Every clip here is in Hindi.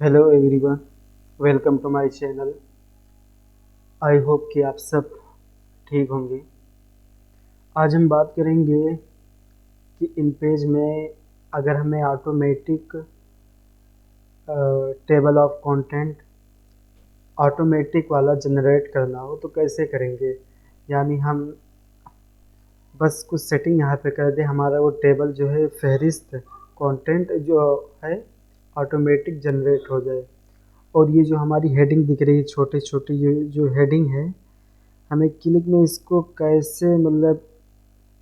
Hello everyone, welcome to my channel. I hope कि आप सब ठीक होंगे। आज हम बात करेंगे कि इन पेज में अगर हमें automatic table of content automatic वाला जनरेट करना हो तो कैसे करेंगे। यानी हम बस कुछ सेटिंग यहाँ पे कर दें, हमारा वो टेबल जो है फहरिस्त कंटेंट जो है ऑटोमेटिक जनरेट हो जाए। और ये जो हमारी हेडिंग दिख रही है छोटे छोटे, ये जो हेडिंग है, हमें क्लिक में इसको कैसे मतलब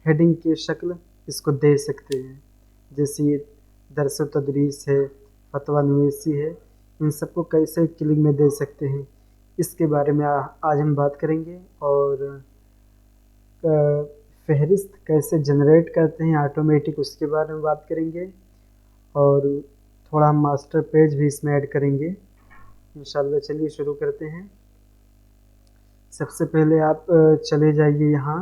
हेडिंग की शक्ल इसको दे सकते हैं। जैसे ये दरस तदरीस है, फतवा नवीसी है, इन सबको कैसे क्लिक में दे सकते हैं, इसके बारे में आज हम बात करेंगे। और फहरिस्त कैसे जनरेट करते हैं ऑटोमेटिक, उसके बारे में बात करेंगे। और थोड़ा हम मास्टर पेज भी इसमें ऐड करेंगे इंशाल्लाह। चलिए शुरू करते हैं। सबसे पहले आप चले जाइए यहाँ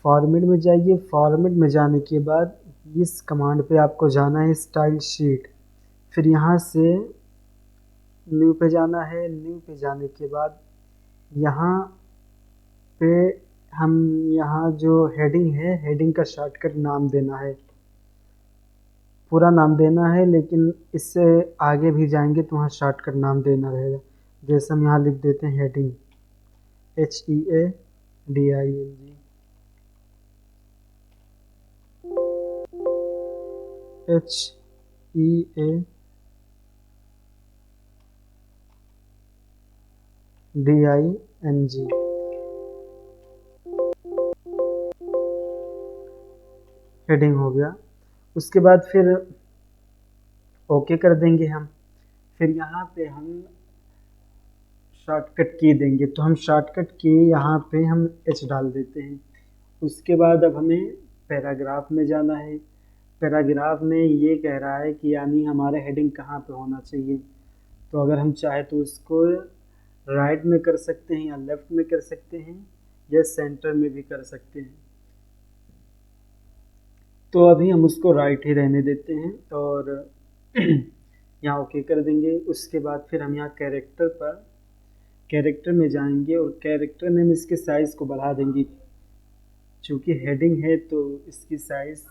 फॉर्मेट में जाइए। फॉर्मेट में जाने के बाद इस कमांड पे आपको जाना है स्टाइल शीट। फिर यहाँ से न्यू पे जाना है। न्यू पे जाने के बाद यहाँ पे हम यहाँ जो हेडिंग है, हेडिंग का शॉर्टकट नाम देना है, पूरा नाम देना है, लेकिन इससे आगे भी जाएंगे तो वहाँ शॉर्टकट नाम देना रहेगा। जैसे हम यहाँ लिख देते हैं हेडिंग, HEADING, HEADING, हेडिंग हो गया। उसके बाद फिर ओके कर देंगे हम। फिर यहाँ पे हम शॉर्टकट की देंगे, तो हम शॉर्टकट की यहाँ पे हम H डाल देते हैं। उसके बाद अब हमें पैराग्राफ में जाना है। पैराग्राफ में ये कह रहा है कि यानी हमारा हेडिंग कहाँ पे होना चाहिए। तो अगर हम चाहे तो उसको राइट में कर सकते हैं या लेफ्ट में कर सकते हैं या सेंटर में भी कर सकते हैं। तो अभी हम उसको राइट ही रहने देते हैं और यहाँ ओके कर देंगे। उसके बाद फिर हम यहाँ कैरेक्टर में जाएंगे और कैरेक्टर में हम इसके साइज़ को बढ़ा देंगे। चूँकि हेडिंग है तो इसकी साइज़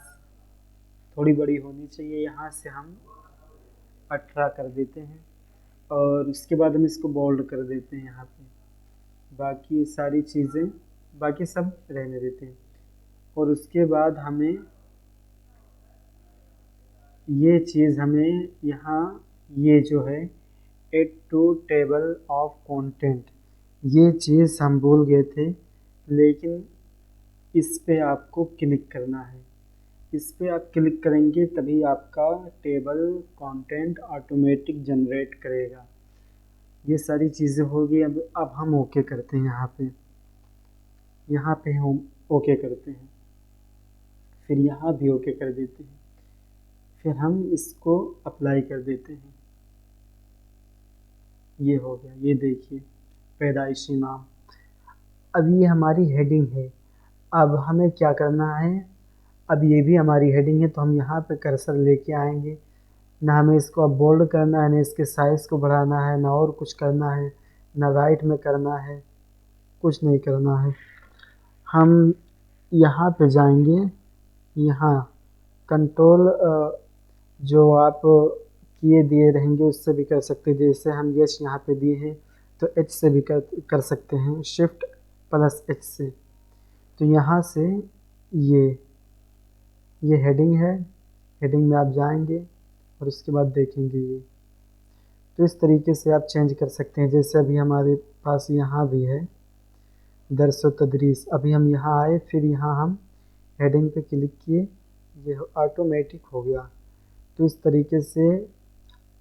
थोड़ी बड़ी होनी चाहिए। यहाँ से हम 18 कर देते हैं और उसके बाद हम इसको बोल्ड कर देते हैं यहाँ पे। बाकी सारी चीज़ें बाकी सब रहने देते हैं। और उसके बाद हमें ये चीज़ हमें यहाँ ये जो है add to table of content, ये चीज़ हम भूल गए थे, लेकिन इस पे आपको क्लिक करना है। इस पे आप क्लिक करेंगे तभी आपका टेबल कंटेंट ऑटोमेटिक जनरेट करेगा। ये सारी चीज़ें होगी। अब हम ओके करते हैं। यहाँ पे हम ओके करते हैं, फिर यहाँ भी ओके कर देते हैं, फिर हम इसको अप्लाई कर देते हैं। ये हो गया, ये देखिए पैदाइशी नाम। अब ये हमारी हेडिंग है। अब हमें क्या करना है, अब ये भी हमारी हेडिंग है तो हम यहाँ पे कर्सर लेके आएंगे। ना हमें इसको अब बोल्ड करना है, ना इसके साइज़ को बढ़ाना है, ना और कुछ करना है, ना राइट में करना है, कुछ नहीं करना है। हम यहाँ पे जाएंगे, यहाँ कंट्रोल जो आप किए दिए रहेंगे उससे भी कर सकते हैं। जैसे हम H यहाँ पे दिए हैं तो H से भी कर सकते हैं, शिफ्ट प्लस H से। तो यहाँ से ये हेडिंग है, हेडिंग में आप जाएंगे और उसके बाद देखेंगे ये। तो इस तरीके से आप चेंज कर सकते हैं। जैसे अभी हमारे पास यहाँ भी है दरस तदरीस। अभी हम यहाँ आए, फिर यहाँ हम हेडिंग पे क्लिक किए, ये ऑटोमेटिक हो गया। तो इस तरीके से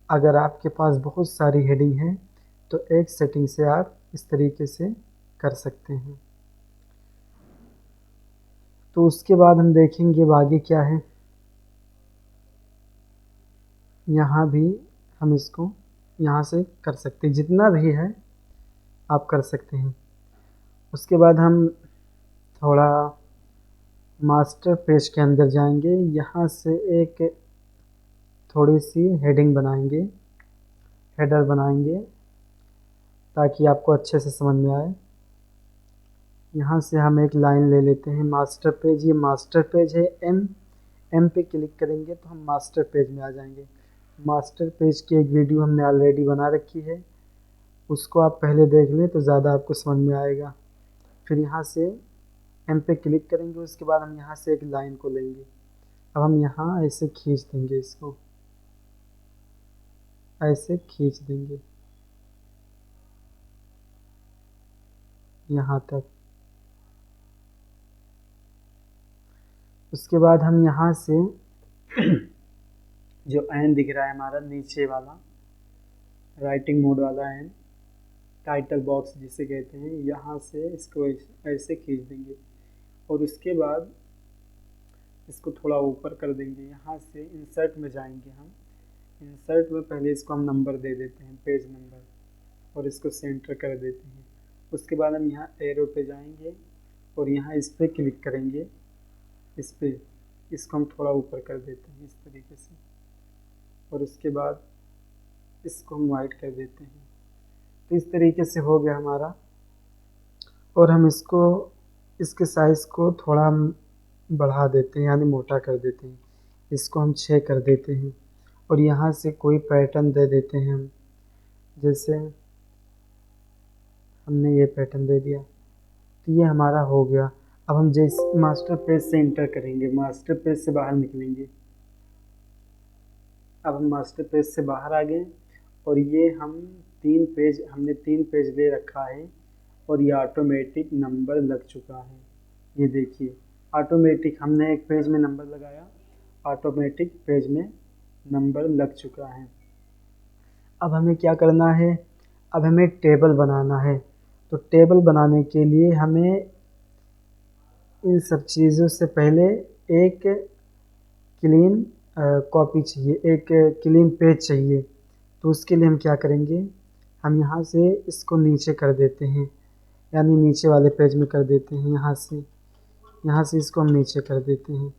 अगर आपके पास बहुत सारी हेडिंग हैं तो एक सेटिंग से आप इस तरीके से कर सकते हैं। तो उसके बाद हम देखेंगे आगे क्या है। यहाँ भी हम इसको यहाँ से कर सकते हैं, जितना भी है आप कर सकते हैं। उसके बाद हम थोड़ा मास्टर पेज के अंदर जाएंगे। यहाँ से एक थोड़ी सी हेडिंग बनाएंगे, हेडर बनाएंगे ताकि आपको अच्छे से समझ में आए। यहाँ से हम एक लाइन ले लेते हैं, मास्टर पेज, ये मास्टर पेज है, एम पे क्लिक करेंगे तो हम मास्टर पेज में आ जाएंगे। मास्टर पेज की एक वीडियो हमने ऑलरेडी बना रखी है, उसको आप पहले देख लें तो ज़्यादा आपको समझ में आएगा। फिर यहाँ से एम पे क्लिक करेंगे, उसके बाद हम यहाँ से एक लाइन को लेंगे। अब हम यहाँ ऐसे खींच देंगे, इसको ऐसे खींच देंगे यहाँ तक। उसके बाद हम यहाँ से जो एन दिख रहा है हमारा नीचे वाला, राइटिंग मोड वाला एन, टाइटल बॉक्स जिसे कहते हैं, यहाँ से इसको ऐसे खींच देंगे और उसके बाद इसको थोड़ा ऊपर कर देंगे। यहाँ से इंसर्ट में जाएंगे हम, इंसर्ट में पहले इसको हम नंबर दे देते हैं, पेज नंबर, और इसको सेंटर कर देते हैं। उसके बाद हम यहाँ एरो पे जाएंगे और यहाँ इस पर क्लिक करेंगे, इस पे इसको हम थोड़ा ऊपर कर देते हैं इस तरीके से, और उसके बाद इसको हम वाइट कर देते हैं। तो इस तरीके से हो गया हमारा। और हम इसके साइज़ को थोड़ा बढ़ा देते हैं, यानी मोटा कर देते हैं, इसको हम 6 कर देते हैं। और यहाँ से कोई पैटर्न दे देते हैं हम, जैसे हमने ये पैटर्न दे दिया, तो ये हमारा हो गया। अब हम जैसे मास्टर पेज से इंटर करेंगे, मास्टर पेज से बाहर निकलेंगे। अब हम मास्टर पेज से बाहर आ गए और ये हमने 3 पेज ले रखा है और ये ऑटोमेटिक नंबर लग चुका है। ये देखिए, ऑटोमेटिक हमने एक पेज में नंबर लगाया, ऑटोमेटिक पेज में नंबर लग चुका है। अब हमें क्या करना है, अब हमें टेबल बनाना है। तो टेबल बनाने के लिए हमें इन सब चीज़ों से पहले एक क्लीन कॉपी चाहिए, एक क्लीन पेज चाहिए। तो उसके लिए हम क्या करेंगे, हम यहाँ से इसको नीचे कर देते हैं, यानी नीचे वाले पेज में कर देते हैं। यहाँ से इसको हम नीचे कर देते हैं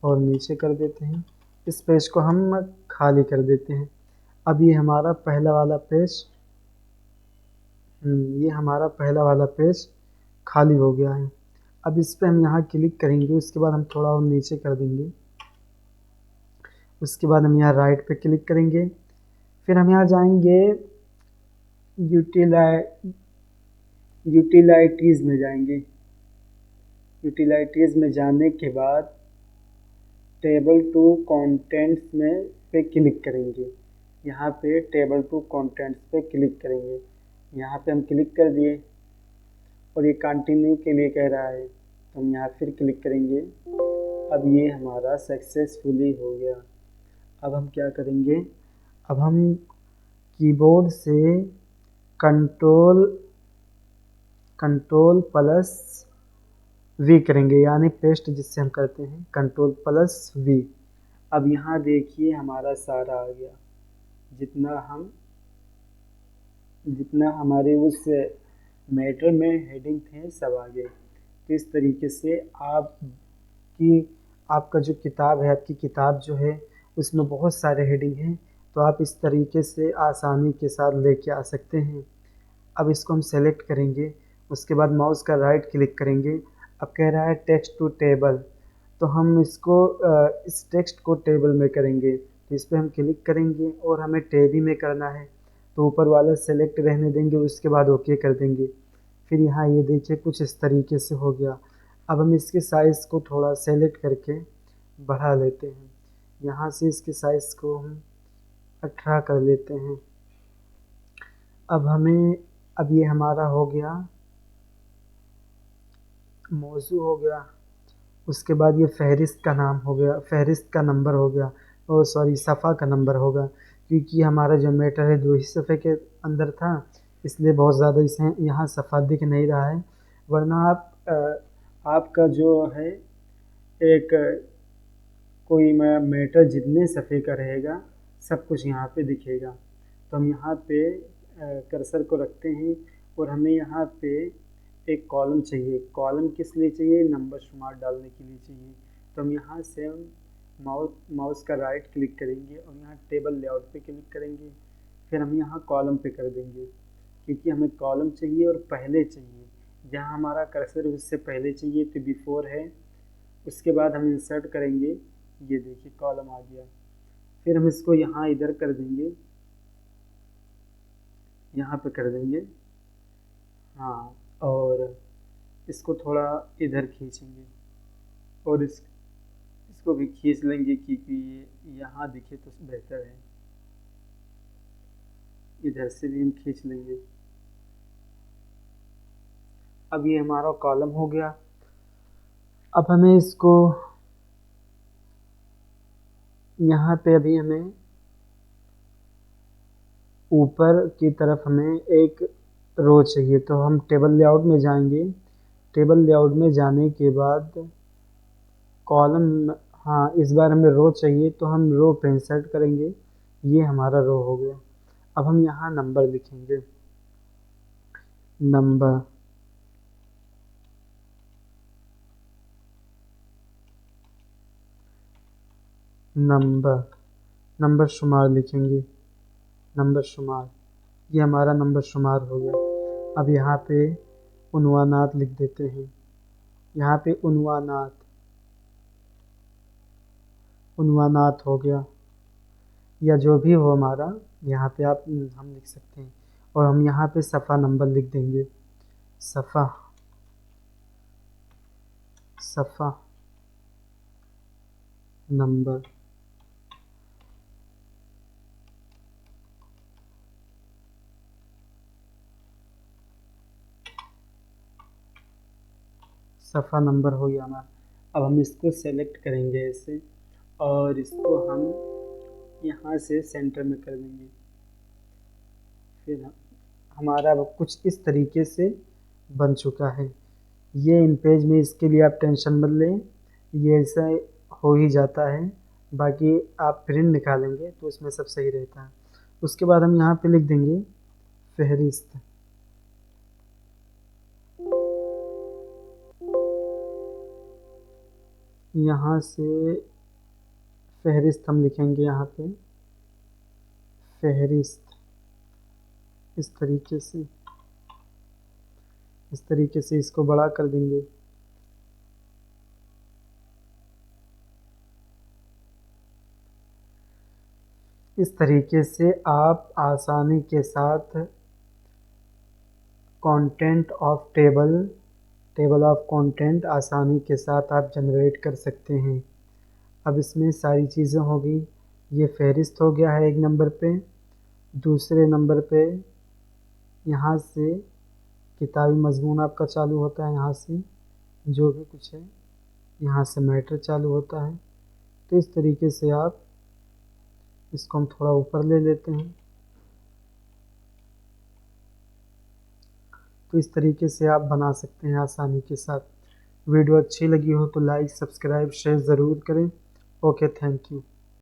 और नीचे कर देते हैं। इस पेज को हम खाली कर देते हैं। अब ये हमारा पहला वाला पेज खाली हो गया है। अब इस पे हम यहाँ क्लिक करेंगे, उसके बाद हम थोड़ा और नीचे कर देंगे। उसके बाद हम यहाँ राइट पे क्लिक करेंगे, फिर हम यहाँ जाएंगे यूटिलाइटीज़ में जाएंगे। यूटिलाइटीज़ में जाने के बाद टेबल टू कंटेंट्स में पे क्लिक करेंगे। यहाँ पे टेबल टू कंटेंट्स पे क्लिक करेंगे, यहाँ पे हम क्लिक कर दिए और ये कंटिन्यू के लिए कह रहा है, तो हम यहाँ फिर क्लिक करेंगे। अब ये हमारा सक्सेसफुली हो गया। अब हम क्या करेंगे, अब हम कीबोर्ड से कंट्रोल प्लस वी करेंगे, यानी पेस्ट जिससे हम करते हैं, कंट्रोल प्लस वी। अब यहाँ देखिए हमारा सारा आ गया, जितना हमारे उस मैटर में हेडिंग थे सब आ गए। तो इस तरीके से आपका जो किताब है, आपकी किताब जो है उसमें बहुत सारे हेडिंग हैं, तो आप इस तरीके से आसानी के साथ लेके आ सकते हैं। अब इसको हम सेलेक्ट करेंगे, उसके बाद माउस का राइट क्लिक करेंगे। अब कह रहा है टेक्स्ट टू टेबल, तो हम इस टेक्स्ट को टेबल में करेंगे। तो इस पर हम क्लिक करेंगे और हमें टेबी में करना है, तो ऊपर वाला सेलेक्ट रहने देंगे, उसके बाद ओके कर देंगे। फिर यहाँ ये देखिए कुछ इस तरीके से हो गया। अब हम इसके साइज़ को थोड़ा सेलेक्ट करके बढ़ा लेते हैं, यहाँ से इसके साइज़ को हम 18 कर लेते हैं। अब ये हमारा हो गया, मौजू हो गया। उसके बाद ये फहरिस्त का नाम हो गया, फहरिस्त का नंबर हो गया, सफ़ा का नंबर होगा, क्योंकि हमारा जो मैटर है 2 ही सफ़े के अंदर था, इसलिए बहुत ज़्यादा इसे यहाँ सफ़ा दिख नहीं रहा है। वरना आपका जो है कोई मैटर जितने सफ़े का रहेगा सब कुछ यहाँ पे दिखेगा। तो हम यहाँ पे कर्सर को रखते हैं और हमें यहाँ पे एक कॉलम चाहिए। कॉलम किस लिए चाहिए, नंबर शुमार डालने के लिए चाहिए। तो हम यहाँ से माउस का राइट क्लिक करेंगे और यहाँ टेबल लेआउट पे क्लिक करेंगे। फिर हम यहाँ कॉलम पे कर देंगे, क्योंकि हमें कॉलम चाहिए और पहले चाहिए। जहाँ हमारा कर्सर उससे पहले चाहिए तो बिफोर है। उसके बाद हम इंसर्ट करेंगे, ये देखिए कॉलम आ गया। फिर हम इसको यहाँ इधर कर देंगे, यहाँ पे कर देंगे, हाँ, और इसको थोड़ा इधर खींचेंगे और इसको भी खींच लेंगे, क्योंकि ये यहाँ दिखे तो बेहतर है। इधर से भी हम खींच लेंगे। अब ये हमारा कॉलम हो गया। अब हमें इसको यहाँ पे अभी हमें ऊपर की तरफ हमें एक रो चाहिए, तो हम टेबल लेआउट में जाएंगे। टेबल लेआउट में जाने के बाद कॉलम, हाँ, इस बार हमें रो चाहिए तो हम रो पे इंसर्ट करेंगे। ये हमारा रो हो गया। अब हम यहाँ नंबर लिखेंगे, नंबर, नंबर, नंबर शुमार लिखेंगे, नंबर शुमार। ये हमारा नंबर शुमार हो गया। अब यहाँ पे उन्वानात लिख देते हैं। यहाँ पे उन्वानात, उन्वानात हो गया, या जो भी हो हमारा, यहाँ पे आप हम लिख सकते हैं। और हम यहाँ पे सफ़ा नंबर लिख देंगे, सफ़ा, सफ़ा नंबर। सफ़ा नंबर हो गया हमारा। अब हम इसको सेलेक्ट करेंगे ऐसे, और इसको हम यहाँ से सेंटर में कर देंगे। फिर हमारा कुछ इस तरीके से बन चुका है। ये इन पेज में, इसके लिए आप टेंशन मत लें, ये ऐसा हो ही जाता है। बाकी आप प्रिंट निकालेंगे तो उसमें सब सही रहता है। उसके बाद हम यहाँ पे लिख देंगे फहरिस्त। यहाँ से फहरिस्त हम लिखेंगे, यहाँ पे फहरिस्त, इस तरीके से इसको बड़ा कर देंगे। इस तरीके से आप आसानी के साथ content of table of content आसानी के साथ आप जनरेट कर सकते हैं। अब इसमें सारी चीज़ें हो गई। ये फहरिस्त हो गया है एक नंबर पे। दूसरे नंबर पे यहाँ से किताबी मजमून आपका चालू होता है, यहाँ से जो भी कुछ है, यहाँ से मैटर चालू होता है। तो इस तरीके से आप इसको हम थोड़ा ऊपर ले लेते हैं। तो इस तरीके से आप बना सकते हैं आसानी के साथ। वीडियो अच्छी लगी हो तो लाइक, सब्सक्राइब, शेयर ज़रूर करें। Okay, thank you.